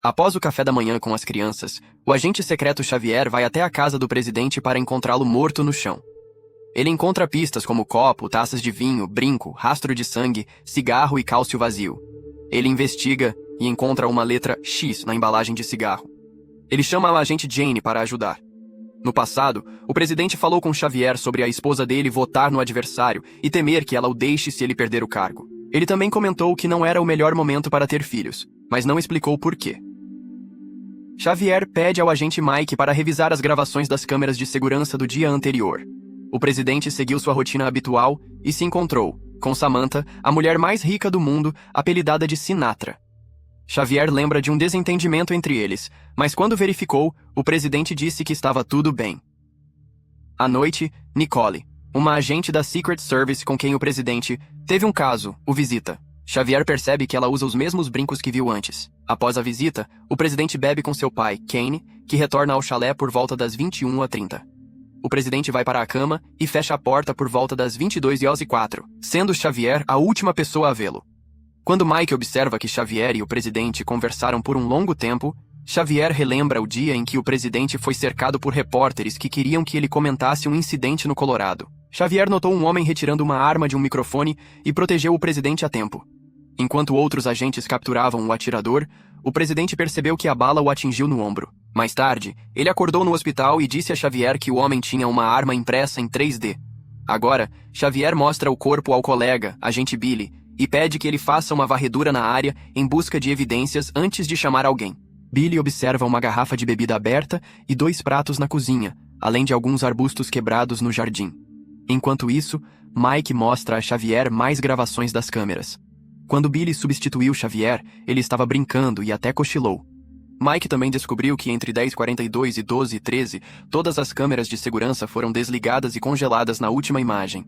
Após o café da manhã com as crianças, o agente secreto Xavier vai até a casa do presidente para encontrá-lo morto no chão. Ele encontra pistas como copo, taças de vinho, brinco, rastro de sangue, cigarro e cálcio vazio. Ele investiga e encontra uma letra X na embalagem de cigarro. Ele chama a agente Jane para ajudar. No passado, o presidente falou com Xavier sobre a esposa dele votar no adversário e temer que ela o deixe se ele perder o cargo. Ele também comentou que não era o melhor momento para ter filhos, mas não explicou por quê. Xavier pede ao agente Mike para revisar as gravações das câmeras de segurança do dia anterior. O presidente seguiu sua rotina habitual e se encontrou com Samantha, a mulher mais rica do mundo, apelidada de Sinatra. Xavier lembra de um desentendimento entre eles, mas quando verificou, o presidente disse que estava tudo bem. À noite, Nicole, uma agente da Secret Service com quem o presidente teve um caso, o visita. Xavier percebe que ela usa os mesmos brincos que viu antes. Após a visita, o presidente bebe com seu pai, Kane, que retorna ao chalé por volta das 21h30. O presidente vai para a cama e fecha a porta por volta das 22h04, sendo Xavier a última pessoa a vê-lo. Quando Mike observa que Xavier e o presidente conversaram por um longo tempo, Xavier relembra o dia em que o presidente foi cercado por repórteres que queriam que ele comentasse um incidente no Colorado. Xavier notou um homem retirando uma arma de um microfone e protegeu o presidente a tempo. Enquanto outros agentes capturavam o atirador, o presidente percebeu que a bala o atingiu no ombro. Mais tarde, ele acordou no hospital e disse a Xavier que o homem tinha uma arma impressa em 3D. Agora, Xavier mostra o corpo ao colega, agente Billy, e pede que ele faça uma varredura na área em busca de evidências antes de chamar alguém. Billy observa uma garrafa de bebida aberta e 2 pratos na cozinha, além de alguns arbustos quebrados no jardim. Enquanto isso, Mike mostra a Xavier mais gravações das câmeras. Quando Billy substituiu Xavier, ele estava brincando e até cochilou. Mike também descobriu que entre 10h42 e 12h13, todas as câmeras de segurança foram desligadas e congeladas na última imagem.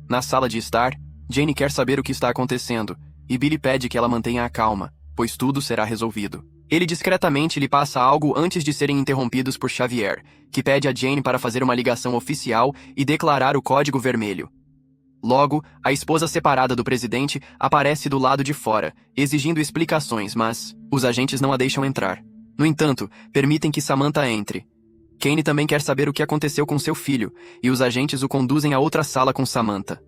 Na sala de estar, Jane quer saber o que está acontecendo, e Billy pede que ela mantenha a calma, pois tudo será resolvido. Ele discretamente lhe passa algo antes de serem interrompidos por Xavier, que pede a Jane para fazer uma ligação oficial e declarar o código vermelho. Logo, a esposa separada do presidente aparece do lado de fora, exigindo explicações, mas os agentes não a deixam entrar. No entanto, permitem que Samantha entre. Kane também quer saber o que aconteceu com seu filho, e os agentes o conduzem a outra sala com Samantha.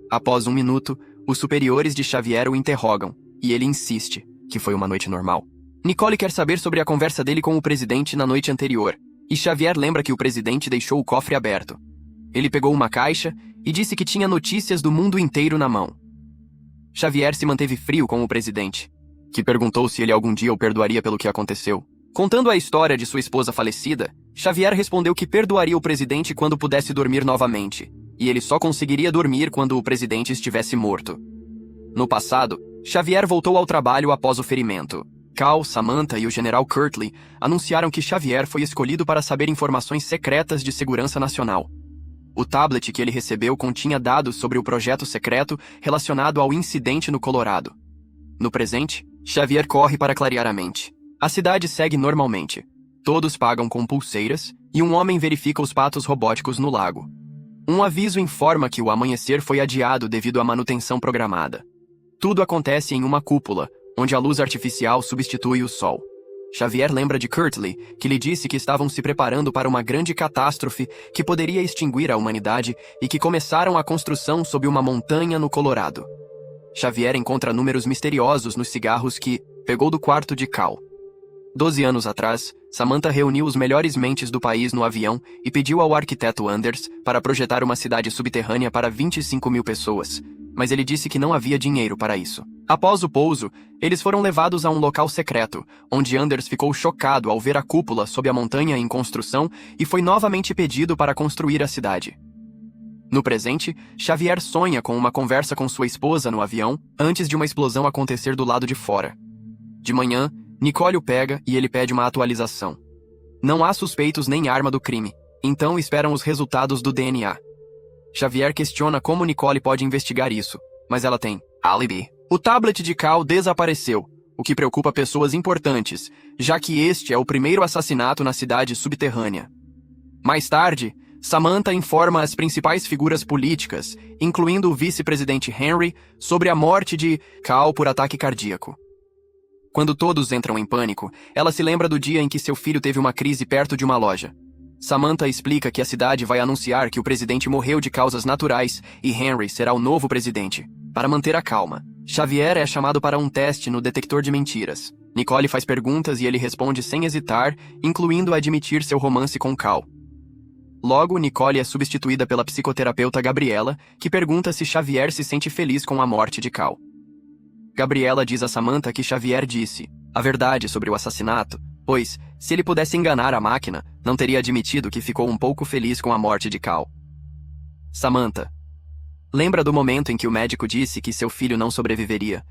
Após 1 minuto, os superiores de Xavier o interrogam, e ele insiste que foi uma noite normal. Nicole quer saber sobre a conversa dele com o presidente na noite anterior, e Xavier lembra que o presidente deixou o cofre aberto. Ele pegou uma caixa e disse que tinha notícias do mundo inteiro na mão. Xavier se manteve frio com o presidente, que perguntou se ele algum dia o perdoaria pelo que aconteceu. Contando a história de sua esposa falecida, Xavier respondeu que perdoaria o presidente quando pudesse dormir novamente, e ele só conseguiria dormir quando o presidente estivesse morto. No passado, Xavier voltou ao trabalho após o ferimento. Cal, Samantha e o general Kirtley anunciaram que Xavier foi escolhido para saber informações secretas de segurança nacional. O tablet que ele recebeu continha dados sobre o projeto secreto relacionado ao incidente no Colorado. No presente, Xavier corre para clarear a mente. A cidade segue normalmente. Todos pagam com pulseiras e um homem verifica os patos robóticos no lago. Um aviso informa que o amanhecer foi adiado devido à manutenção programada. Tudo acontece em uma cúpula, onde a luz artificial substitui o sol. Xavier lembra de Kirtley, que lhe disse que estavam se preparando para uma grande catástrofe que poderia extinguir a humanidade e que começaram a construção sob uma montanha no Colorado. Xavier encontra números misteriosos nos cigarros que pegou do quarto de Cal. 12 anos atrás, Samantha reuniu os melhores mentes do país no avião e pediu ao arquiteto Anders para projetar uma cidade subterrânea para 25.000 pessoas, mas ele disse que não havia dinheiro para isso. Após o pouso, eles foram levados a um local secreto, onde Anders ficou chocado ao ver a cúpula sob a montanha em construção e foi novamente pedido para construir a cidade. No presente, Xavier sonha com uma conversa com sua esposa no avião antes de uma explosão acontecer do lado de fora. De manhã, Nicole o pega e ele pede uma atualização. Não há suspeitos nem arma do crime, então esperam os resultados do DNA. Xavier questiona como Nicole pode investigar isso, mas ela tem álibi. O tablet de Cal desapareceu, o que preocupa pessoas importantes, já que este é o primeiro assassinato na cidade subterrânea. Mais tarde, Samantha informa as principais figuras políticas, incluindo o vice-presidente Henry, sobre a morte de Cal por ataque cardíaco. Quando todos entram em pânico, ela se lembra do dia em que seu filho teve uma crise perto de uma loja. Samantha explica que a cidade vai anunciar que o presidente morreu de causas naturais e Henry será o novo presidente. Para manter a calma, Xavier é chamado para um teste no detector de mentiras. Nicole faz perguntas e ele responde sem hesitar, incluindo admitir seu romance com Cal. Logo, Nicole é substituída pela psicoterapeuta Gabriela, que pergunta se Xavier se sente feliz com a morte de Cal. Gabriela diz a Samantha que Xavier disse a verdade sobre o assassinato, pois, se ele pudesse enganar a máquina, não teria admitido que ficou um pouco feliz com a morte de Cal. Samantha lembra do momento em que o médico disse que seu filho não sobreviveria,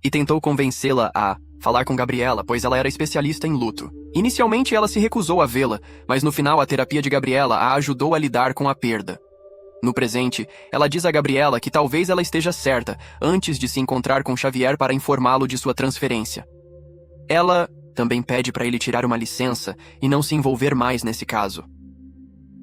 e tentou convencê-la a falar com Gabriela, pois ela era especialista em luto. Inicialmente ela se recusou a vê-la, mas no final a terapia de Gabriela a ajudou a lidar com a perda. No presente, ela diz a Gabriela que talvez ela esteja certa antes de se encontrar com Xavier para informá-lo de sua transferência. Ela também pede para ele tirar uma licença e não se envolver mais nesse caso.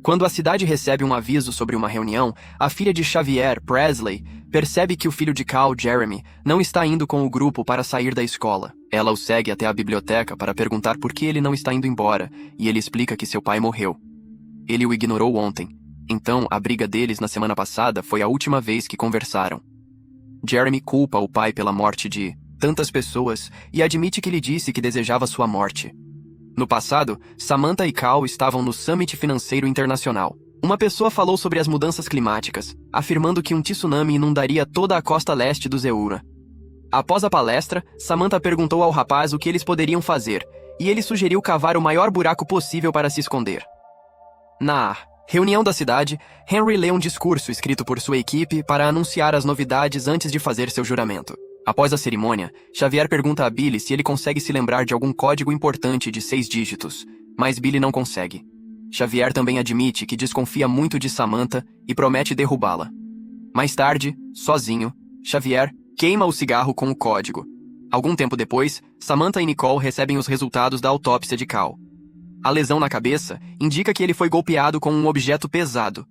Quando a cidade recebe um aviso sobre uma reunião, a filha de Xavier, Presley, percebe que o filho de Cal, Jeremy, não está indo com o grupo para sair da escola. Ela o segue até a biblioteca para perguntar por que ele não está indo embora, e ele explica que seu pai morreu. Ele o ignorou ontem. Então, a briga deles na semana passada foi a última vez que conversaram. Jeremy culpa o pai pela morte de tantas pessoas e admite que lhe disse que desejava sua morte. No passado, Samantha e Cal estavam no Summit Financeiro Internacional. Uma pessoa falou sobre as mudanças climáticas, afirmando que um tsunami inundaria toda a costa leste do Zeura. Após a palestra, Samantha perguntou ao rapaz o que eles poderiam fazer, e ele sugeriu cavar o maior buraco possível para se esconder. Na reunião da cidade, Henry lê um discurso escrito por sua equipe para anunciar as novidades antes de fazer seu juramento. Após a cerimônia, Xavier pergunta a Billy se ele consegue se lembrar de algum código importante de 6 dígitos, mas Billy não consegue. Xavier também admite que desconfia muito de Samantha e promete derrubá-la. Mais tarde, sozinho, Xavier queima o cigarro com o código. Algum tempo depois, Samantha e Nicole recebem os resultados da autópsia de Cal. A lesão na cabeça indica que ele foi golpeado com um objeto pesado.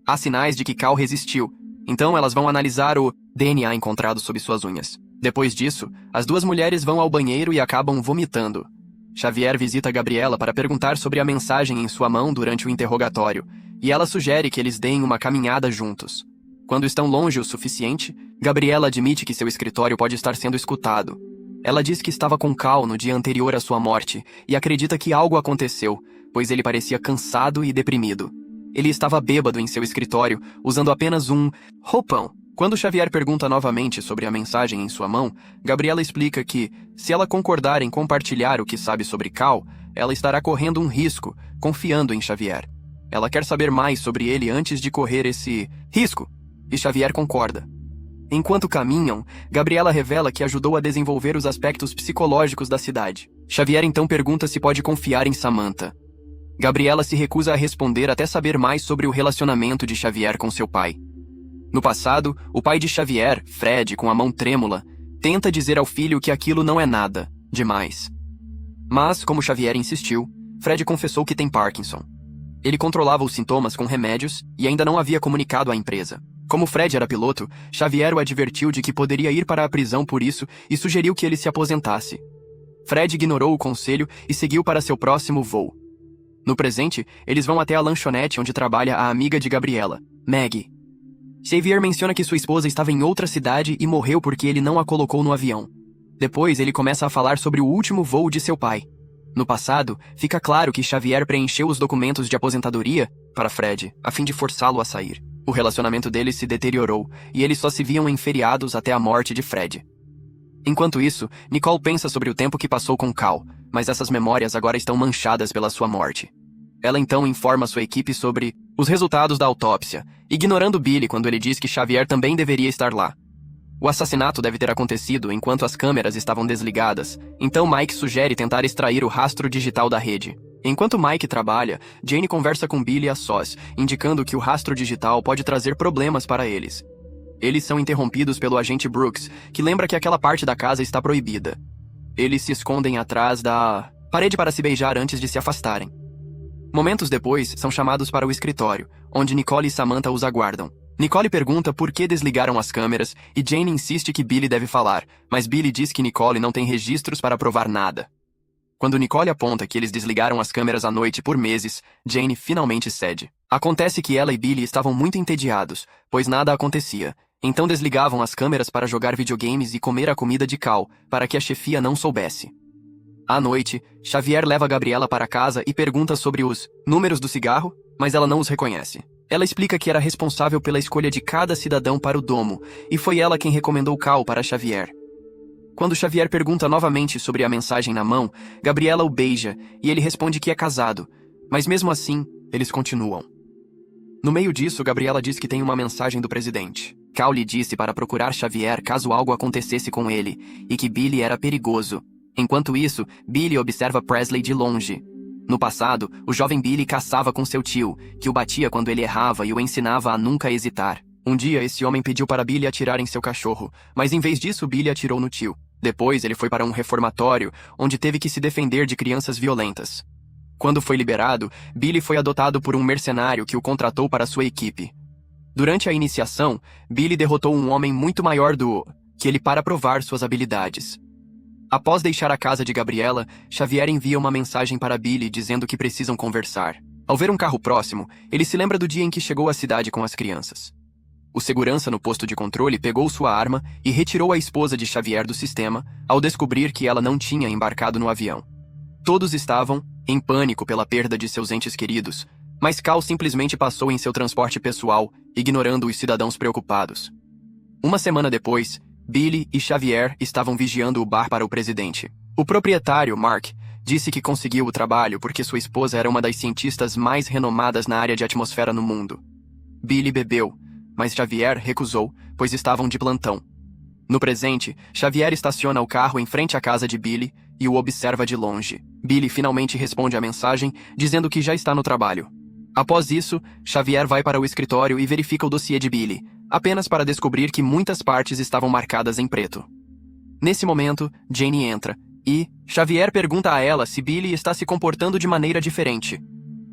Há sinais de que Cal resistiu, então elas vão analisar o DNA encontrado sob suas unhas. Depois disso, as duas mulheres vão ao banheiro e acabam vomitando. Xavier visita Gabriela para perguntar sobre a mensagem em sua mão durante o interrogatório, e ela sugere que eles deem uma caminhada juntos. Quando estão longe o suficiente, Gabriela admite que seu escritório pode estar sendo escutado. Ela diz que estava com Cal no dia anterior à sua morte e acredita que algo aconteceu, pois ele parecia cansado e deprimido. Ele estava bêbado em seu escritório, usando apenas um roupão. Quando Xavier pergunta novamente sobre a mensagem em sua mão, Gabriela explica que, se ela concordar em compartilhar o que sabe sobre Cal, ela estará correndo um risco, confiando em Xavier. Ela quer saber mais sobre ele antes de correr esse risco, e Xavier concorda. Enquanto caminham, Gabriela revela que ajudou a desenvolver os aspectos psicológicos da cidade. Xavier então pergunta se pode confiar em Samantha. Gabriela se recusa a responder até saber mais sobre o relacionamento de Xavier com seu pai. No passado, o pai de Xavier, Fred, com a mão trêmula, tenta dizer ao filho que aquilo não é nada demais. Mas, como Xavier insistiu, Fred confessou que tem Parkinson. Ele controlava os sintomas com remédios e ainda não havia comunicado à empresa. Como Fred era piloto, Xavier o advertiu de que poderia ir para a prisão por isso e sugeriu que ele se aposentasse. Fred ignorou o conselho e seguiu para seu próximo voo. No presente, eles vão até a lanchonete onde trabalha a amiga de Gabriela, Maggie. Xavier menciona que sua esposa estava em outra cidade e morreu porque ele não a colocou no avião. Depois, ele começa a falar sobre o último voo de seu pai. No passado, fica claro que Xavier preencheu os documentos de aposentadoria para Fred, a fim de forçá-lo a sair. O relacionamento deles se deteriorou e eles só se viam em feriados até a morte de Fred. Enquanto isso, Nicole pensa sobre o tempo que passou com Cal, mas essas memórias agora estão manchadas pela sua morte. Ela então informa sua equipe sobre os resultados da autópsia, ignorando Billy quando ele diz que Xavier também deveria estar lá. O assassinato deve ter acontecido enquanto as câmeras estavam desligadas, então Mike sugere tentar extrair o rastro digital da rede. Enquanto Mike trabalha, Jane conversa com Billy a sós, indicando que o rastro digital pode trazer problemas para eles. Eles são interrompidos pelo agente Brooks, que lembra que aquela parte da casa está proibida. Eles se escondem atrás da parede para se beijar antes de se afastarem. Momentos depois, são chamados para o escritório, onde Nicole e Samantha os aguardam. Nicole pergunta por que desligaram as câmeras e Jane insiste que Billy deve falar, mas Billy diz que Nicole não tem registros para provar nada. Quando Nicole aponta que eles desligaram as câmeras à noite por meses, Jane finalmente cede. Acontece que ela e Billy estavam muito entediados, pois nada acontecia. Então desligavam as câmeras para jogar videogames e comer a comida de Cal, para que a chefia não soubesse. À noite, Xavier leva Gabriela para casa e pergunta sobre os números do cigarro, mas ela não os reconhece. Ela explica que era responsável pela escolha de cada cidadão para o domo, e foi ela quem recomendou Cal para Xavier. Quando Xavier pergunta novamente sobre a mensagem na mão, Gabriela o beija e ele responde que é casado, mas mesmo assim, eles continuam. No meio disso, Gabriela diz que tem uma mensagem do presidente. Cal lhe disse para procurar Xavier caso algo acontecesse com ele, e que Billy era perigoso. Enquanto isso, Billy observa Presley de longe. No passado, o jovem Billy caçava com seu tio, que o batia quando ele errava e o ensinava a nunca hesitar. Um dia, esse homem pediu para Billy atirar em seu cachorro, mas em vez disso, Billy atirou no tio. Depois, ele foi para um reformatório, onde teve que se defender de crianças violentas. Quando foi liberado, Billy foi adotado por um mercenário que o contratou para sua equipe. Durante a iniciação, Billy derrotou um homem muito maior do que ele para provar suas habilidades. Após deixar a casa de Gabriela, Xavier envia uma mensagem para Billy dizendo que precisam conversar. Ao ver um carro próximo, ele se lembra do dia em que chegou à cidade com as crianças. O segurança no posto de controle pegou sua arma e retirou a esposa de Xavier do sistema ao descobrir que ela não tinha embarcado no avião. Todos estavam em pânico pela perda de seus entes queridos, mas Cal simplesmente passou em seu transporte pessoal, ignorando os cidadãos preocupados. Uma semana depois, Billy e Xavier estavam vigiando o bar para o presidente. O proprietário, Mark, disse que conseguiu o trabalho porque sua esposa era uma das cientistas mais renomadas na área de atmosfera no mundo. Billy bebeu, mas Xavier recusou, pois estavam de plantão. No presente, Xavier estaciona o carro em frente à casa de Billy e o observa de longe. Billy finalmente responde à mensagem, dizendo que já está no trabalho. Após isso, Xavier vai para o escritório e verifica o dossiê de Billy, apenas para descobrir que muitas partes estavam marcadas em preto. Nesse momento, Jane entra, e Xavier pergunta a ela se Billy está se comportando de maneira diferente.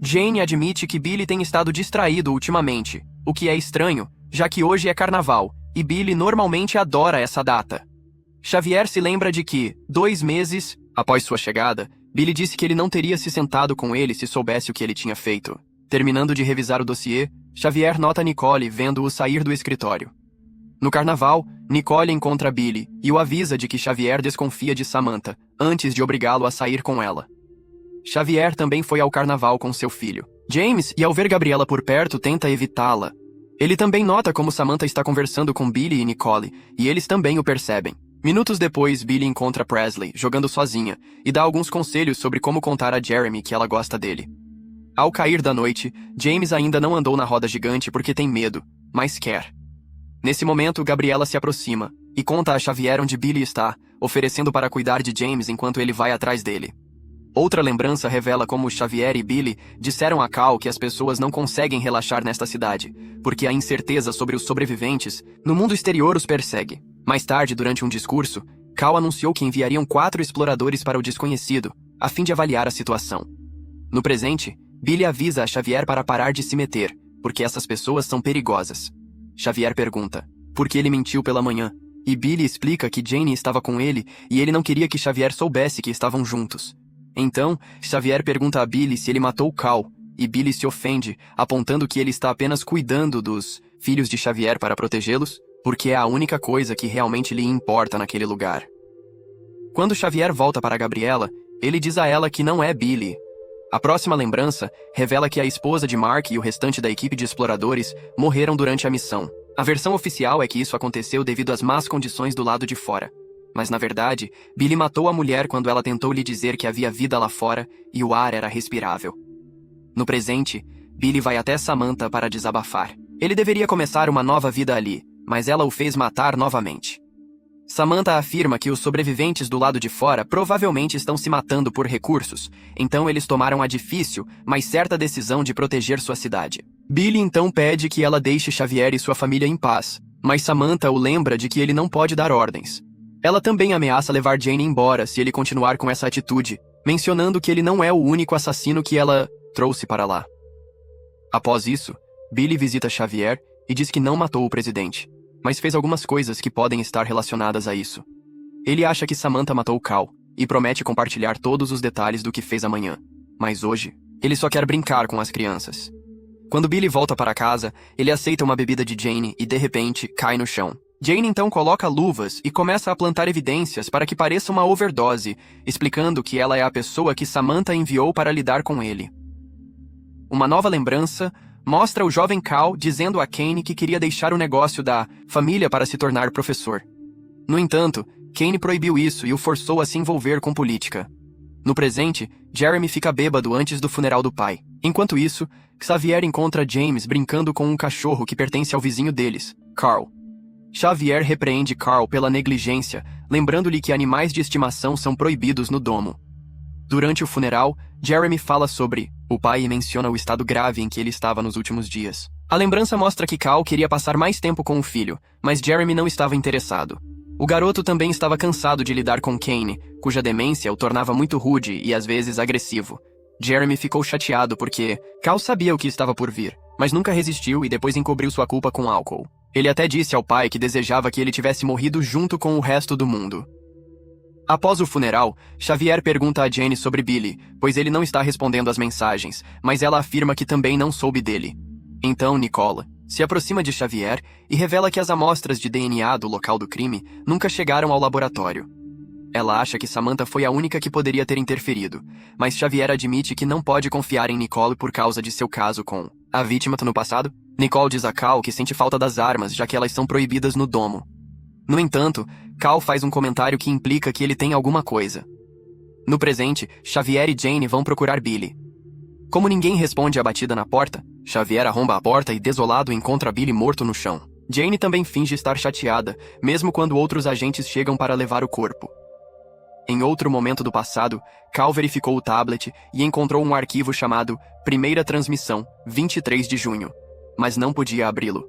Jane admite que Billy tem estado distraído ultimamente, o que é estranho, já que hoje é carnaval, e Billy normalmente adora essa data. Xavier se lembra de que, 2 meses após sua chegada, Billy disse que ele não teria se sentado com ele se soubesse o que ele tinha feito. Terminando de revisar o dossiê, Xavier nota Nicole vendo-o sair do escritório. No carnaval, Nicole encontra Billy e o avisa de que Xavier desconfia de Samantha, antes de obrigá-lo a sair com ela. Xavier também foi ao carnaval com seu filho, James, e ao ver Gabriela por perto tenta evitá-la. Ele também nota como Samantha está conversando com Billy e Nicole, e eles também o percebem. Minutos depois, Billy encontra Presley, jogando sozinha, e dá alguns conselhos sobre como contar a Jeremy que ela gosta dele. Ao cair da noite, James ainda não andou na roda gigante porque tem medo, mas quer. Nesse momento, Gabriela se aproxima e conta a Xavier onde Billy está, oferecendo para cuidar de James enquanto ele vai atrás dele. Outra lembrança revela como Xavier e Billy disseram a Cal que as pessoas não conseguem relaxar nesta cidade, porque a incerteza sobre os sobreviventes no mundo exterior os persegue. Mais tarde, durante um discurso, Cal anunciou que enviariam 4 exploradores para o desconhecido, a fim de avaliar a situação. No presente, Billy avisa a Xavier para parar de se meter, porque essas pessoas são perigosas. Xavier pergunta por que ele mentiu pela manhã, e Billy explica que Jane estava com ele e ele não queria que Xavier soubesse que estavam juntos. Então, Xavier pergunta a Billy se ele matou Cal, e Billy se ofende, apontando que ele está apenas cuidando dos filhos de Xavier para protegê-los, porque é a única coisa que realmente lhe importa naquele lugar. Quando Xavier volta para Gabriela, ele diz a ela que não é Billy. A próxima lembrança revela que a esposa de Mark e o restante da equipe de exploradores morreram durante a missão. A versão oficial é que isso aconteceu devido às más condições do lado de fora. Mas na verdade, Billy matou a mulher quando ela tentou lhe dizer que havia vida lá fora e o ar era respirável. No presente, Billy vai até Samantha para desabafar. Ele deveria começar uma nova vida ali, mas ela o fez matar novamente. Samantha afirma que os sobreviventes do lado de fora provavelmente estão se matando por recursos, então eles tomaram a difícil, mas certa decisão de proteger sua cidade. Billy então pede que ela deixe Xavier e sua família em paz, mas Samantha o lembra de que ele não pode dar ordens. Ela também ameaça levar Jane embora se ele continuar com essa atitude, mencionando que ele não é o único assassino que ela trouxe para lá. Após isso, Billy visita Xavier e diz que não matou o presidente, mas fez algumas coisas que podem estar relacionadas a isso. Ele acha que Samantha matou Cal e promete compartilhar todos os detalhes do que fez amanhã. Mas hoje, ele só quer brincar com as crianças. Quando Billy volta para casa, ele aceita uma bebida de Jane e, de repente, cai no chão. Jane então coloca luvas e começa a plantar evidências para que pareça uma overdose, explicando que ela é a pessoa que Samantha enviou para lidar com ele. Uma nova lembrança mostra o jovem Cal dizendo a Kane que queria deixar o negócio da família para se tornar professor. No entanto, Kane proibiu isso e o forçou a se envolver com política. No presente, Jeremy fica bêbado antes do funeral do pai. Enquanto isso, Xavier encontra James brincando com um cachorro que pertence ao vizinho deles, Carl. Xavier repreende Carl pela negligência, lembrando-lhe que animais de estimação são proibidos no domo. Durante o funeral, Jeremy fala sobre o pai e menciona o estado grave em que ele estava nos últimos dias. A lembrança mostra que Cal queria passar mais tempo com o filho, mas Jeremy não estava interessado. O garoto também estava cansado de lidar com Kane, cuja demência o tornava muito rude e às vezes agressivo. Jeremy ficou chateado porque Cal sabia o que estava por vir, mas nunca resistiu e depois encobriu sua culpa com álcool. Ele até disse ao pai que desejava que ele tivesse morrido junto com o resto do mundo. Após o funeral, Xavier pergunta a Jane sobre Billy, pois ele não está respondendo às mensagens, mas ela afirma que também não soube dele. Então Nicole se aproxima de Xavier e revela que as amostras de DNA do local do crime nunca chegaram ao laboratório. Ela acha que Samantha foi a única que poderia ter interferido, mas Xavier admite que não pode confiar em Nicole por causa de seu caso com a vítima no passado. Nicole diz a Cal que sente falta das armas, já que elas são proibidas no domo. No entanto, Cal faz um comentário que implica que ele tem alguma coisa. No presente, Xavier e Jane vão procurar Billy. Como ninguém responde à batida na porta, Xavier arromba a porta e, desolado, encontra Billy morto no chão. Jane também finge estar chateada, mesmo quando outros agentes chegam para levar o corpo. Em outro momento do passado, Cal verificou o tablet e encontrou um arquivo chamado Primeira Transmissão, 23 de junho, mas não podia abri-lo.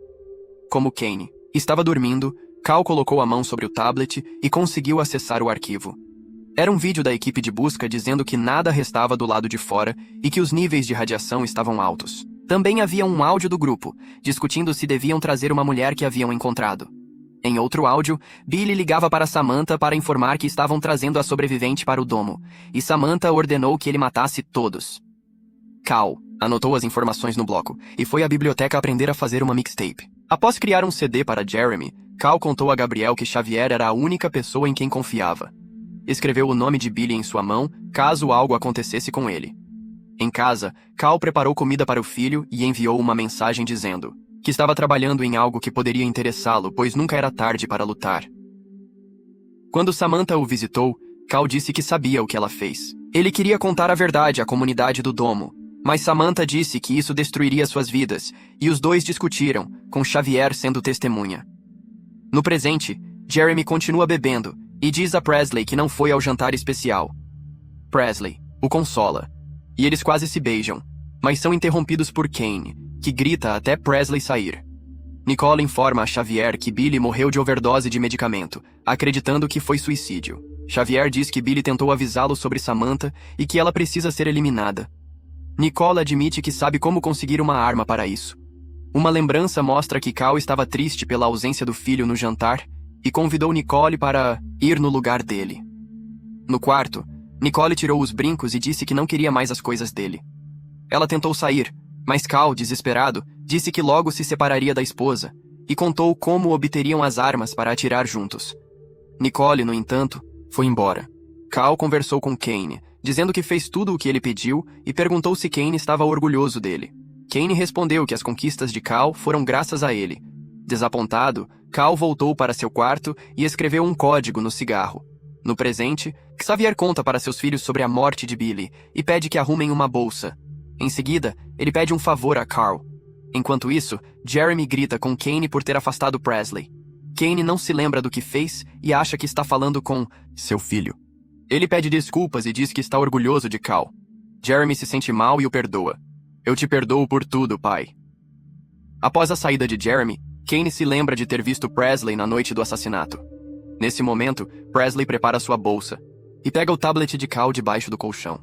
Como Kane estava dormindo, Cal colocou a mão sobre o tablet e conseguiu acessar o arquivo. Era um vídeo da equipe de busca dizendo que nada restava do lado de fora e que os níveis de radiação estavam altos. Também havia um áudio do grupo, discutindo se deviam trazer uma mulher que haviam encontrado. Em outro áudio, Billy ligava para Samantha para informar que estavam trazendo a sobrevivente para o domo, e Samantha ordenou que ele matasse todos. Cal anotou as informações no bloco e foi à biblioteca aprender a fazer uma mixtape. Após criar um CD para Jeremy, Cal contou a Gabriel que Xavier era a única pessoa em quem confiava. Escreveu o nome de Billy em sua mão, caso algo acontecesse com ele. Em casa, Cal preparou comida para o filho e enviou uma mensagem dizendo que estava trabalhando em algo que poderia interessá-lo, pois nunca era tarde para lutar. Quando Samantha o visitou, Cal disse que sabia o que ela fez. Ele queria contar a verdade à comunidade do domo, mas Samantha disse que isso destruiria suas vidas, e os dois discutiram, com Xavier sendo testemunha. No presente, Jeremy continua bebendo e diz a Presley que não foi ao jantar especial. Presley o consola, e eles quase se beijam, mas são interrompidos por Kane, que grita até Presley sair. Nicole informa a Xavier que Billy morreu de overdose de medicamento, acreditando que foi suicídio. Xavier diz que Billy tentou avisá-lo sobre Samantha e que ela precisa ser eliminada. Nicole admite que sabe como conseguir uma arma para isso. Uma lembrança mostra que Cal estava triste pela ausência do filho no jantar e convidou Nicole para ir no lugar dele. No quarto, Nicole tirou os brincos e disse que não queria mais as coisas dele. Ela tentou sair, mas Cal, desesperado, disse que logo se separaria da esposa e contou como obteriam as armas para atirar juntos. Nicole, no entanto, foi embora. Cal conversou com Kane, dizendo que fez tudo o que ele pediu e perguntou se Kane estava orgulhoso dele. Kane respondeu que as conquistas de Cal foram graças a ele. Desapontado, Cal voltou para seu quarto e escreveu um código no cigarro. No presente, Xavier conta para seus filhos sobre a morte de Billy e pede que arrumem uma bolsa. Em seguida, ele pede um favor a Carl. Enquanto isso, Jeremy grita com Kane por ter afastado Presley. Kane não se lembra do que fez e acha que está falando com seu filho. Ele pede desculpas e diz que está orgulhoso de Cal. Jeremy se sente mal e o perdoa. Eu te perdoo por tudo, pai. Após a saída de Jeremy, Kane se lembra de ter visto Presley na noite do assassinato. Nesse momento, Presley prepara sua bolsa e pega o tablet de Cal debaixo do colchão.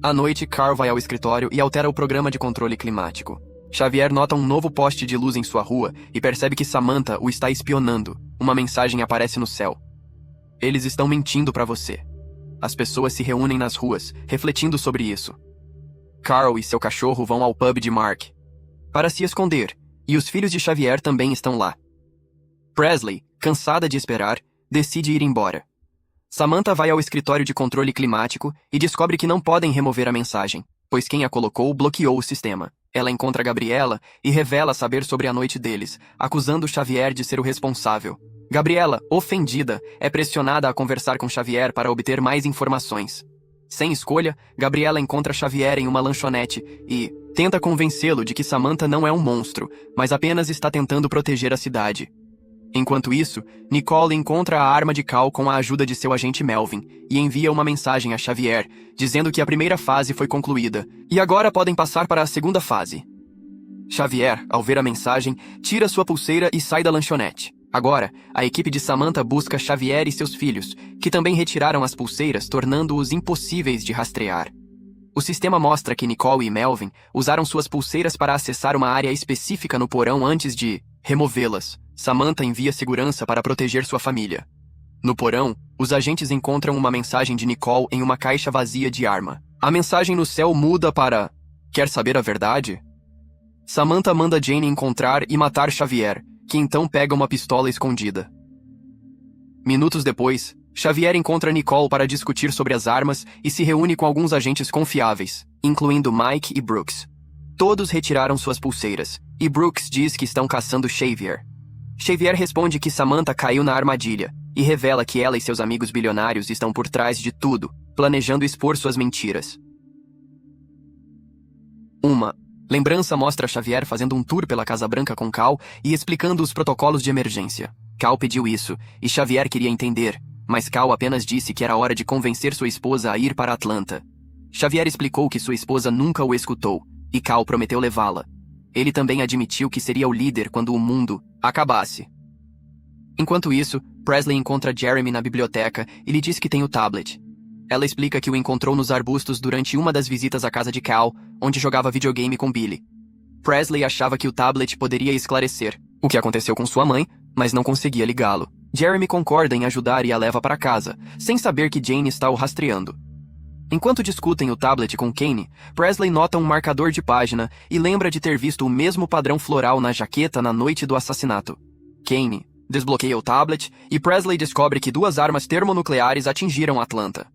À noite, Carl vai ao escritório e altera o programa de controle climático. Xavier nota um novo poste de luz em sua rua e percebe que Samantha o está espionando. Uma mensagem aparece no céu. Eles estão mentindo para você. As pessoas se reúnem nas ruas, refletindo sobre isso. Carl e seu cachorro vão ao pub de Mark para se esconder, e os filhos de Xavier também estão lá. Presley, cansada de esperar, decide ir embora. Samantha vai ao escritório de controle climático e descobre que não podem remover a mensagem, pois quem a colocou bloqueou o sistema. Ela encontra Gabriela e revela saber sobre a noite deles, acusando Xavier de ser o responsável. Gabriela, ofendida, é pressionada a conversar com Xavier para obter mais informações. Sem escolha, Gabriela encontra Xavier em uma lanchonete e tenta convencê-lo de que Samantha não é um monstro, mas apenas está tentando proteger a cidade. Enquanto isso, Nicole encontra a arma de Cal com a ajuda de seu agente Melvin e envia uma mensagem a Xavier, dizendo que a primeira fase foi concluída e agora podem passar para a segunda fase. Xavier, ao ver a mensagem, tira sua pulseira e sai da lanchonete. Agora, a equipe de Samantha busca Xavier e seus filhos, que também retiraram as pulseiras, tornando-os impossíveis de rastrear. O sistema mostra que Nicole e Melvin usaram suas pulseiras para acessar uma área específica no porão antes de removê-las. Samantha envia segurança para proteger sua família. No porão, os agentes encontram uma mensagem de Nicole em uma caixa vazia de arma. A mensagem no céu muda para: "Quer saber a verdade?" Samantha manda Jane encontrar e matar Xavier, que então pega uma pistola escondida. Minutos depois, Xavier encontra Nicole para discutir sobre as armas e se reúne com alguns agentes confiáveis, incluindo Mike e Brooks. Todos retiraram suas pulseiras, e Brooks diz que estão caçando Xavier. Xavier responde que Samantha caiu na armadilha e revela que ela e seus amigos bilionários estão por trás de tudo, planejando expor suas mentiras. Uma lembrança mostra Xavier fazendo um tour pela Casa Branca com Cal e explicando os protocolos de emergência. Cal pediu isso, e Xavier queria entender, mas Cal apenas disse que era hora de convencer sua esposa a ir para Atlanta. Xavier explicou que sua esposa nunca o escutou, e Cal prometeu levá-la. Ele também admitiu que seria o líder quando o mundo acabasse. Enquanto isso, Presley encontra Jeremy na biblioteca e lhe diz que tem o tablet. Ela explica que o encontrou nos arbustos durante uma das visitas à casa de Cal, onde jogava videogame com Billy. Presley achava que o tablet poderia esclarecer o que aconteceu com sua mãe, mas não conseguia ligá-lo. Jeremy concorda em ajudar e a leva para casa, sem saber que Jane está o rastreando. Enquanto discutem o tablet com Kane, Presley nota um marcador de página e lembra de ter visto o mesmo padrão floral na jaqueta na noite do assassinato. Kane desbloqueia o tablet e Presley descobre que 2 armas termonucleares atingiram Atlanta.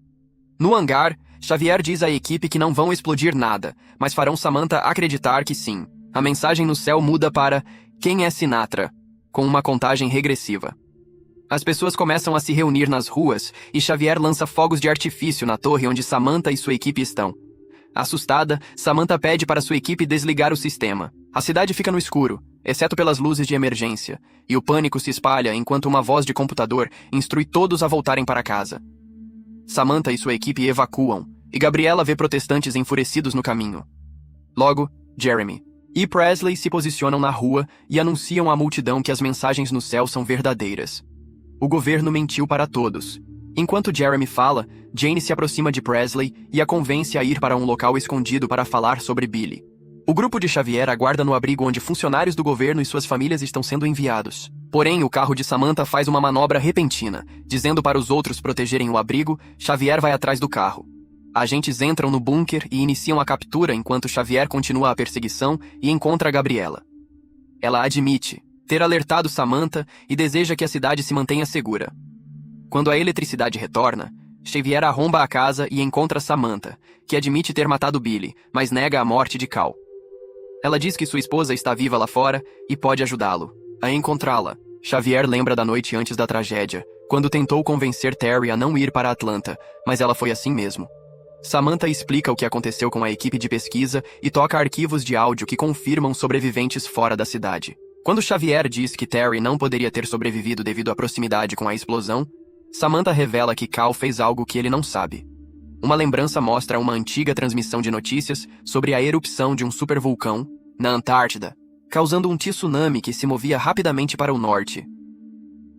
No hangar, Xavier diz à equipe que não vão explodir nada, mas farão Samantha acreditar que sim. A mensagem no céu muda para "Quem é Sinatra?", com uma contagem regressiva. As pessoas começam a se reunir nas ruas e Xavier lança fogos de artifício na torre onde Samantha e sua equipe estão. Assustada, Samantha pede para sua equipe desligar o sistema. A cidade fica no escuro, exceto pelas luzes de emergência, e o pânico se espalha enquanto uma voz de computador instrui todos a voltarem para casa. Samantha e sua equipe evacuam, e Gabriela vê protestantes enfurecidos no caminho. Logo, Jeremy e Presley se posicionam na rua e anunciam à multidão que as mensagens no céu são verdadeiras. O governo mentiu para todos. Enquanto Jeremy fala, Jane se aproxima de Presley e a convence a ir para um local escondido para falar sobre Billy. O grupo de Xavier aguarda no abrigo onde funcionários do governo e suas famílias estão sendo enviados. Porém, o carro de Samantha faz uma manobra repentina. Dizendo para os outros protegerem o abrigo, Xavier vai atrás do carro. Agentes entram no bunker e iniciam a captura enquanto Xavier continua a perseguição e encontra Gabriela. Ela admite ter alertado Samantha e deseja que a cidade se mantenha segura. Quando a eletricidade retorna, Xavier arromba a casa e encontra Samantha, que admite ter matado Billy, mas nega a morte de Cal. Ela diz que sua esposa está viva lá fora e pode ajudá-lo a encontrá-la. Xavier lembra da noite antes da tragédia, quando tentou convencer Terry a não ir para Atlanta, mas ela foi assim mesmo. Samantha explica o que aconteceu com a equipe de pesquisa e toca arquivos de áudio que confirmam sobreviventes fora da cidade. Quando Xavier diz que Terry não poderia ter sobrevivido devido à proximidade com a explosão, Samantha revela que Cal fez algo que ele não sabe. Uma lembrança mostra uma antiga transmissão de notícias sobre a erupção de um supervulcão na Antártida, causando um tsunami que se movia rapidamente para o norte.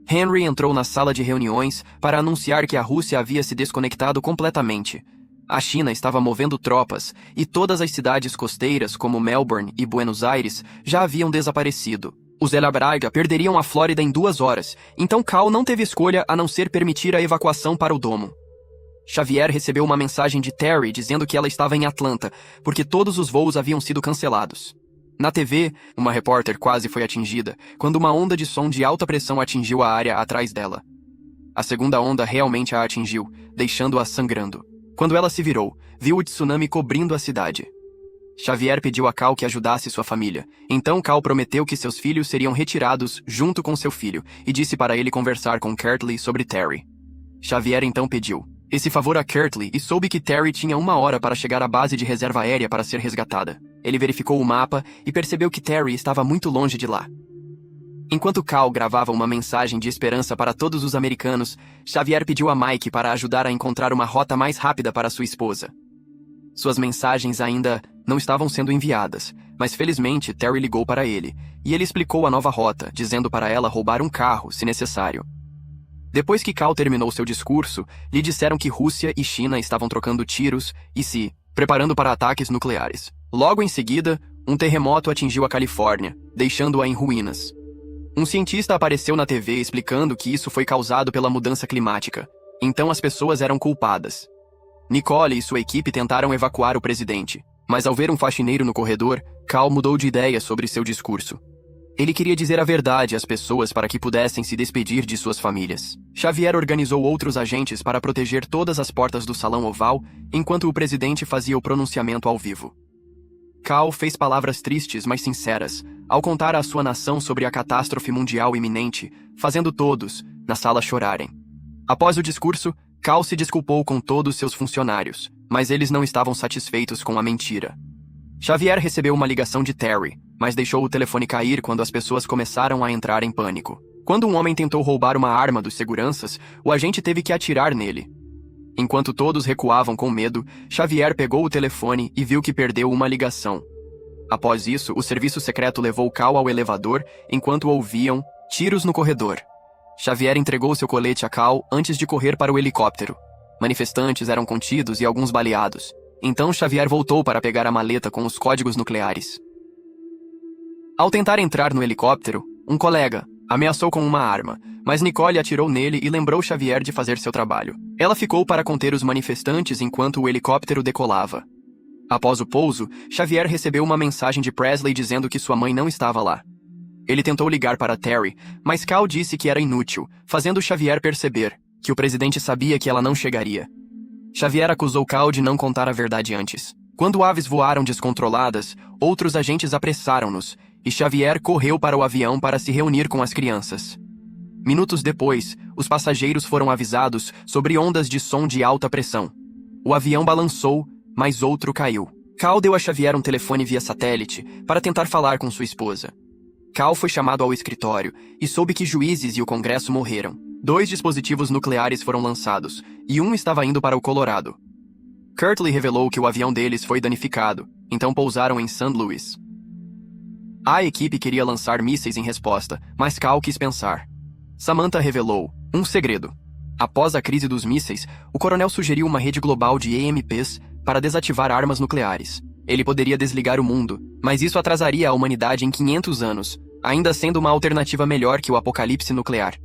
Henry entrou na sala de reuniões para anunciar que a Rússia havia se desconectado completamente. A China estava movendo tropas, e todas as cidades costeiras como Melbourne e Buenos Aires já haviam desaparecido. Os El Abraga perderiam a Flórida em 2 horas, então Cal não teve escolha a não ser permitir a evacuação para o domo. Xavier recebeu uma mensagem de Terry dizendo que ela estava em Atlanta, porque todos os voos haviam sido cancelados. Na TV, uma repórter quase foi atingida, quando uma onda de som de alta pressão atingiu a área atrás dela. A segunda onda realmente a atingiu, deixando-a sangrando. Quando ela se virou, viu o tsunami cobrindo a cidade. Xavier pediu a Cal que ajudasse sua família. Então Cal prometeu que seus filhos seriam retirados junto com seu filho e disse para ele conversar com Kirtley sobre Terry. Xavier então pediu esse favor a Kirtley e soube que Terry tinha 1 hora para chegar à base de reserva aérea para ser resgatada. Ele verificou o mapa e percebeu que Terry estava muito longe de lá. Enquanto Cal gravava uma mensagem de esperança para todos os americanos, Xavier pediu a Mike para ajudar a encontrar uma rota mais rápida para sua esposa. Suas mensagens ainda não estavam sendo enviadas, mas felizmente Terry ligou para ele, e ele explicou a nova rota, dizendo para ela roubar um carro, se necessário. Depois que Cal terminou seu discurso, lhe disseram que Rússia e China estavam trocando tiros e se preparando para ataques nucleares. Logo em seguida, um terremoto atingiu a Califórnia, deixando-a em ruínas. Um cientista apareceu na TV explicando que isso foi causado pela mudança climática. Então as pessoas eram culpadas. Nicole e sua equipe tentaram evacuar o presidente, mas ao ver um faxineiro no corredor, Cal mudou de ideia sobre seu discurso. Ele queria dizer a verdade às pessoas para que pudessem se despedir de suas famílias. Xavier organizou outros agentes para proteger todas as portas do Salão Oval, enquanto o presidente fazia o pronunciamento ao vivo. Cal fez palavras tristes, mas sinceras, ao contar à sua nação sobre a catástrofe mundial iminente, fazendo todos, na sala, chorarem. Após o discurso, Cal se desculpou com todos seus funcionários, mas eles não estavam satisfeitos com a mentira. Xavier recebeu uma ligação de Terry, mas deixou o telefone cair quando as pessoas começaram a entrar em pânico. Quando um homem tentou roubar uma arma dos seguranças, o agente teve que atirar nele. Enquanto todos recuavam com medo, Xavier pegou o telefone e viu que perdeu uma ligação. Após isso, o serviço secreto levou Cal ao elevador enquanto ouviam tiros no corredor. Xavier entregou seu colete a Cal antes de correr para o helicóptero. Manifestantes eram contidos e alguns baleados. Então Xavier voltou para pegar a maleta com os códigos nucleares. Ao tentar entrar no helicóptero, um colega ameaçou com uma arma, mas Nicole atirou nele e lembrou Xavier de fazer seu trabalho. Ela ficou para conter os manifestantes enquanto o helicóptero decolava. Após o pouso, Xavier recebeu uma mensagem de Presley dizendo que sua mãe não estava lá. Ele tentou ligar para Terry, mas Cal disse que era inútil, fazendo Xavier perceber que o presidente sabia que ela não chegaria. Xavier acusou Cal de não contar a verdade antes. Quando aves voaram descontroladas, outros agentes apressaram-nos, e Xavier correu para o avião para se reunir com as crianças. Minutos depois, os passageiros foram avisados sobre ondas de som de alta pressão. O avião balançou, mas outro caiu. Cal deu a Xavier um telefone via satélite para tentar falar com sua esposa. Cal foi chamado ao escritório e soube que juízes e o Congresso morreram. 2 dispositivos nucleares foram lançados, e um estava indo para o Colorado. Kirtley revelou que o avião deles foi danificado, então pousaram em St. Louis. A equipe queria lançar mísseis em resposta, mas Cal quis pensar. Samantha revelou um segredo. Após a crise dos mísseis, o coronel sugeriu uma rede global de EMPs para desativar armas nucleares. Ele poderia desligar o mundo, mas isso atrasaria a humanidade em 500 anos, ainda sendo uma alternativa melhor que o apocalipse nuclear.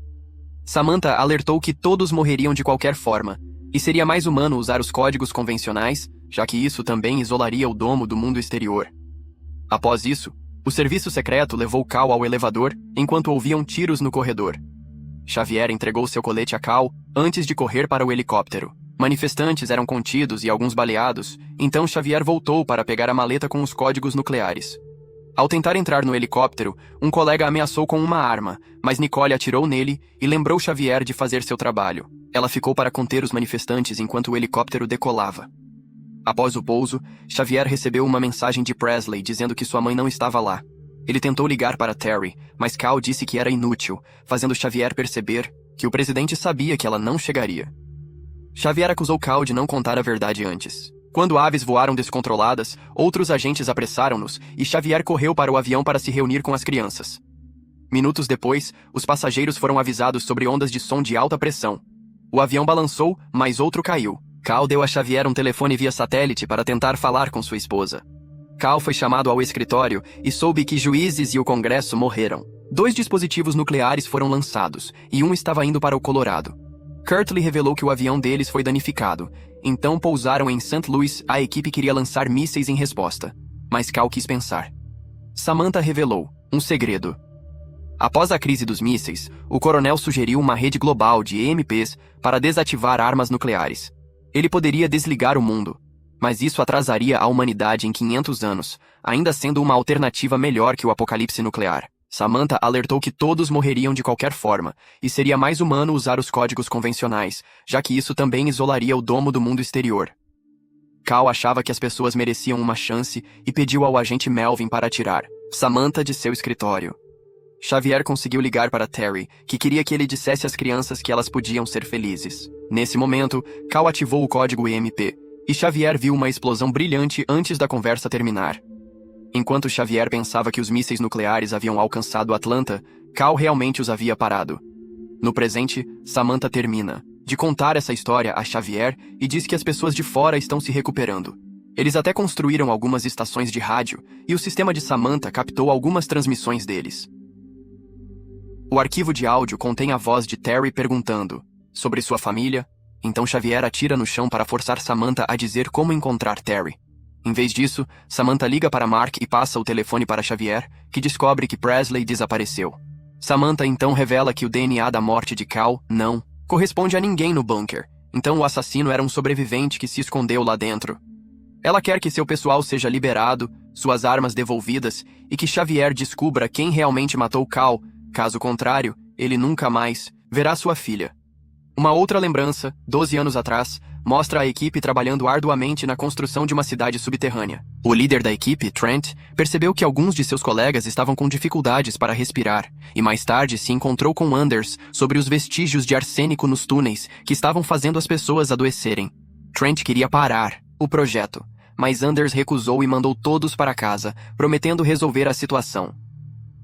Samantha alertou que todos morreriam de qualquer forma, e seria mais humano usar os códigos convencionais, já que isso também isolaria o domo do mundo exterior. Após isso, o serviço secreto levou Cal ao elevador enquanto ouviam tiros no corredor. Xavier entregou seu colete a Cal antes de correr para o helicóptero. Manifestantes eram contidos e alguns baleados, então Xavier voltou para pegar a maleta com os códigos nucleares. Ao tentar entrar no helicóptero, um colega ameaçou com uma arma, mas Nicole atirou nele e lembrou Xavier de fazer seu trabalho. Ela ficou para conter os manifestantes enquanto o helicóptero decolava. Após o pouso, Xavier recebeu uma mensagem de Presley dizendo que sua mãe não estava lá. Ele tentou ligar para Terry, mas Cal disse que era inútil, fazendo Xavier perceber que o presidente sabia que ela não chegaria. Xavier acusou Cal de não contar a verdade antes. Quando aves voaram descontroladas, outros agentes apressaram-nos e Xavier correu para o avião para se reunir com as crianças. Minutos depois, os passageiros foram avisados sobre ondas de som de alta pressão. O avião balançou, mas outro caiu. Cal deu a Xavier um telefone via satélite para tentar falar com sua esposa. Cal foi chamado ao escritório e soube que juízes e o Congresso morreram. 2 dispositivos nucleares foram lançados, e um estava indo para o Colorado. Kurt lhe revelou que o avião deles foi danificado, então pousaram em St. Louis. A equipe queria lançar mísseis em resposta, mas Cal quis pensar. Samantha revelou um segredo. Após a crise dos mísseis, o coronel sugeriu uma rede global de EMPs para desativar armas nucleares. Ele poderia desligar o mundo, mas isso atrasaria a humanidade em 500 anos, ainda sendo uma alternativa melhor que o apocalipse nuclear. Samantha alertou que todos morreriam de qualquer forma, e seria mais humano usar os códigos convencionais, já que isso também isolaria o domo do mundo exterior. Cal achava que as pessoas mereciam uma chance e pediu ao agente Melvin para tirar Samantha de seu escritório. Xavier conseguiu ligar para Terry, que queria que ele dissesse às crianças que elas podiam ser felizes. Nesse momento, Cal ativou o código EMP, e Xavier viu uma explosão brilhante antes da conversa terminar. Enquanto Xavier pensava que os mísseis nucleares haviam alcançado Atlanta, Cal realmente os havia parado. No presente, Samantha termina de contar essa história a Xavier e diz que as pessoas de fora estão se recuperando. Eles até construíram algumas estações de rádio, e o sistema de Samantha captou algumas transmissões deles. O arquivo de áudio contém a voz de Terry perguntando sobre sua família, então Xavier atira no chão para forçar Samantha a dizer como encontrar Terry. Em vez disso, Samantha liga para Mark e passa o telefone para Xavier, que descobre que Presley desapareceu. Samantha então revela que o DNA da morte de Cal não corresponde a ninguém no bunker, então o assassino era um sobrevivente que se escondeu lá dentro. Ela quer que seu pessoal seja liberado, suas armas devolvidas e que Xavier descubra quem realmente matou Cal. Caso contrário, ele nunca mais verá sua filha. Uma outra lembrança, 12 anos atrás, mostra a equipe trabalhando arduamente na construção de uma cidade subterrânea. O líder da equipe, Trent, percebeu que alguns de seus colegas estavam com dificuldades para respirar, e mais tarde se encontrou com Anders sobre os vestígios de arsênico nos túneis que estavam fazendo as pessoas adoecerem. Trent queria parar o projeto, mas Anders recusou e mandou todos para casa, prometendo resolver a situação.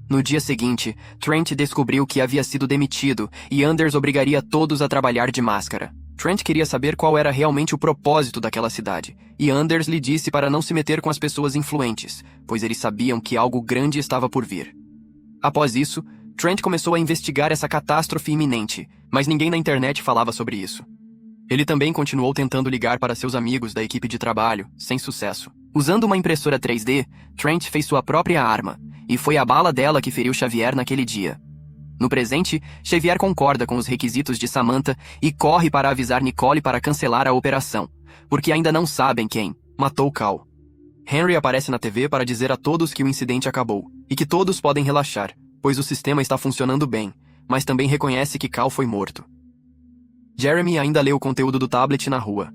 No dia seguinte, Trent descobriu que havia sido demitido e Anders obrigaria todos a trabalhar de máscara. Trent queria saber qual era realmente o propósito daquela cidade, e Anders lhe disse para não se meter com as pessoas influentes, pois eles sabiam que algo grande estava por vir. Após isso, Trent começou a investigar essa catástrofe iminente, mas ninguém na internet falava sobre isso. Ele também continuou tentando ligar para seus amigos da equipe de trabalho, sem sucesso. Usando uma impressora 3D, Trent fez sua própria arma, e foi a bala dela que feriu Xavier naquele dia. No presente, Xavier concorda com os requisitos de Samantha e corre para avisar Nicole para cancelar a operação, porque ainda não sabem quem matou Cal. Henry aparece na TV para dizer a todos que o incidente acabou, e que todos podem relaxar, pois o sistema está funcionando bem, mas também reconhece que Cal foi morto. Jeremy ainda lê o conteúdo do tablet na rua.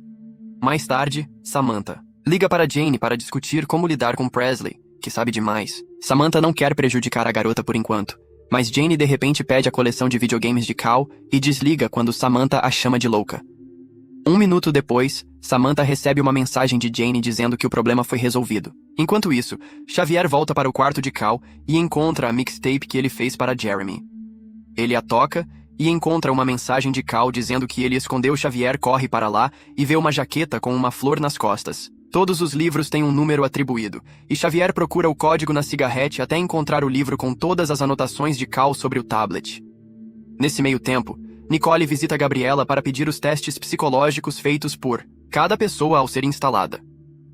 Mais tarde, Samantha liga para Jane para discutir como lidar com Presley, que sabe demais. Samantha não quer prejudicar a garota por enquanto, mas Jane de repente pede a coleção de videogames de Cal e desliga quando Samantha a chama de louca. 1 minuto depois, Samantha recebe uma mensagem de Jane dizendo que o problema foi resolvido. Enquanto isso, Xavier volta para o quarto de Cal e encontra a mixtape que ele fez para Jeremy. Ele a toca e encontra uma mensagem de Cal dizendo que ele escondeu. Xavier corre para lá e vê uma jaqueta com uma flor nas costas. Todos os livros têm um número atribuído, e Xavier procura o código na cigarrete até encontrar o livro com todas as anotações de Cal sobre o tablet. Nesse meio tempo, Nicole visita Gabriela para pedir os testes psicológicos feitos por cada pessoa ao ser instalada.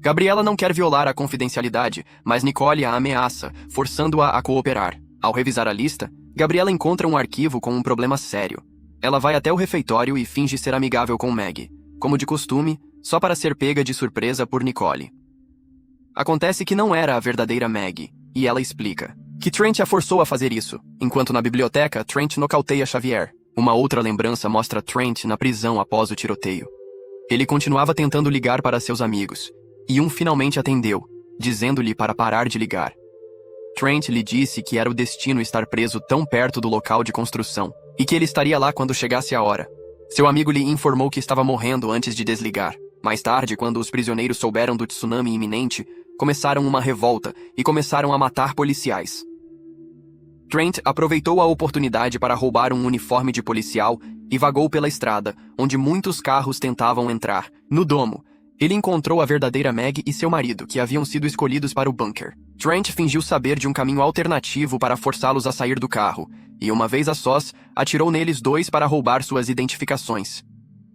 Gabriela não quer violar a confidencialidade, mas Nicole a ameaça, forçando-a a cooperar. Ao revisar a lista, Gabriela encontra um arquivo com um problema sério. Ela vai até o refeitório e finge ser amigável com Meg, como de costume, só para ser pega de surpresa por Nicole. Acontece que não era a verdadeira Meg, e ela explica que Trent a forçou a fazer isso, enquanto na biblioteca Trent nocauteia Xavier. Uma outra lembrança mostra Trent na prisão após o tiroteio. Ele continuava tentando ligar para seus amigos, e um finalmente atendeu, dizendo-lhe para parar de ligar. Trent lhe disse que era o destino estar preso tão perto do local de construção, e que ele estaria lá quando chegasse a hora. Seu amigo lhe informou que estava morrendo antes de desligar. Mais tarde, quando os prisioneiros souberam do tsunami iminente, começaram uma revolta e começaram a matar policiais. Trent aproveitou a oportunidade para roubar um uniforme de policial e vagou pela estrada, onde muitos carros tentavam entrar. No domo, ele encontrou a verdadeira Meg e seu marido, que haviam sido escolhidos para o bunker. Trent fingiu saber de um caminho alternativo para forçá-los a sair do carro, e uma vez a sós, atirou neles dois para roubar suas identificações.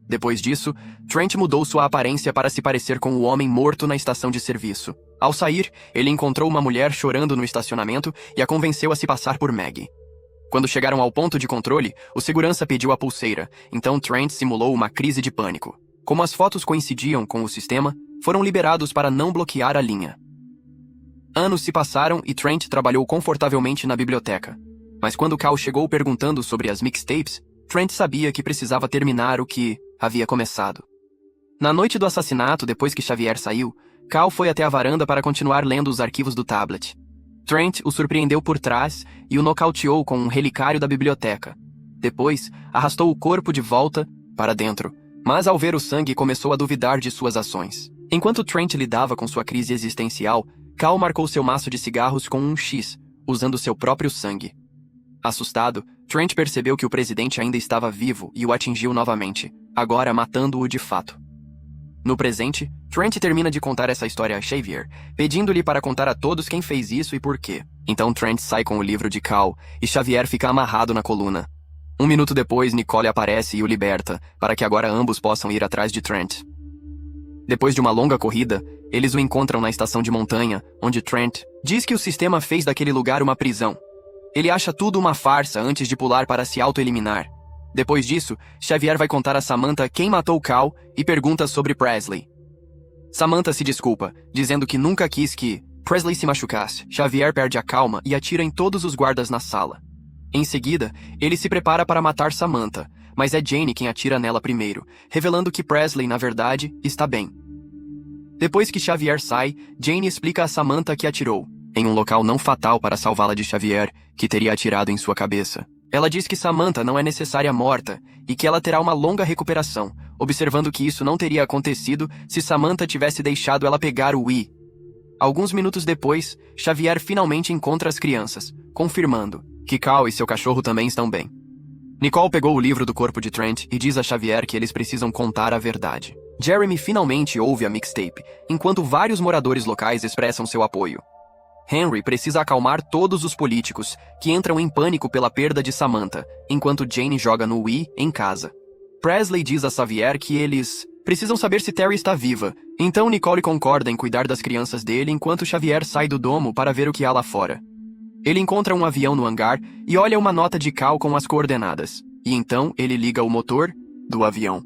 Depois disso, Trent mudou sua aparência para se parecer com o homem morto na estação de serviço. Ao sair, ele encontrou uma mulher chorando no estacionamento e a convenceu a se passar por Meg. Quando chegaram ao ponto de controle, o segurança pediu a pulseira, então Trent simulou uma crise de pânico. Como as fotos coincidiam com o sistema, foram liberados para não bloquear a linha. Anos se passaram e Trent trabalhou confortavelmente na biblioteca. Mas quando Cal chegou perguntando sobre as mixtapes, Trent sabia que precisava terminar o que havia começado. Na noite do assassinato, depois que Xavier saiu, Cal foi até a varanda para continuar lendo os arquivos do tablet. Trent o surpreendeu por trás e o nocauteou com um relicário da biblioteca. Depois, arrastou o corpo de volta para dentro, mas ao ver o sangue começou a duvidar de suas ações. Enquanto Trent lidava com sua crise existencial, Cal marcou seu maço de cigarros com um X, usando seu próprio sangue. Assustado, Trent percebeu que o presidente ainda estava vivo e o atingiu novamente, agora matando-o de fato. No presente, Trent termina de contar essa história a Xavier, pedindo-lhe para contar a todos quem fez isso e por quê. Então Trent sai com o livro de Cal e Xavier fica amarrado na coluna. Um minuto depois, Nicole aparece e o liberta, para que agora ambos possam ir atrás de Trent. Depois de uma longa corrida, eles o encontram na estação de montanha, onde Trent diz que o sistema fez daquele lugar uma prisão. Ele acha tudo uma farsa antes de pular para se auto-eliminar. Depois disso, Xavier vai contar a Samantha quem matou Cal e pergunta sobre Presley. Samantha se desculpa, dizendo que nunca quis que Presley se machucasse. Xavier perde a calma e atira em todos os guardas na sala. Em seguida, ele se prepara para matar Samantha, mas é Jane quem atira nela primeiro, revelando que Presley, na verdade, está bem. Depois que Xavier sai, Jane explica a Samantha que atirou, em um local não fatal para salvá-la de Xavier, que teria atirado em sua cabeça. Ela diz que Samantha não é necessária morta e que ela terá uma longa recuperação, observando que isso não teria acontecido se Samantha tivesse deixado ela pegar o Wii. Alguns minutos depois, Xavier finalmente encontra as crianças, confirmando que Cal e seu cachorro também estão bem. Nicole pegou o livro do corpo de Trent e diz a Xavier que eles precisam contar a verdade. Jeremy finalmente ouve a mixtape, enquanto vários moradores locais expressam seu apoio. Henry precisa acalmar todos os políticos, que entram em pânico pela perda de Samantha, enquanto Jane joga no Wii em casa. Presley diz a Xavier que eles precisam saber se Terry está viva, então Nicole concorda em cuidar das crianças dele enquanto Xavier sai do domo para ver o que há lá fora. Ele encontra um avião no hangar e olha uma nota de Cal com as coordenadas, e então ele liga o motor do avião.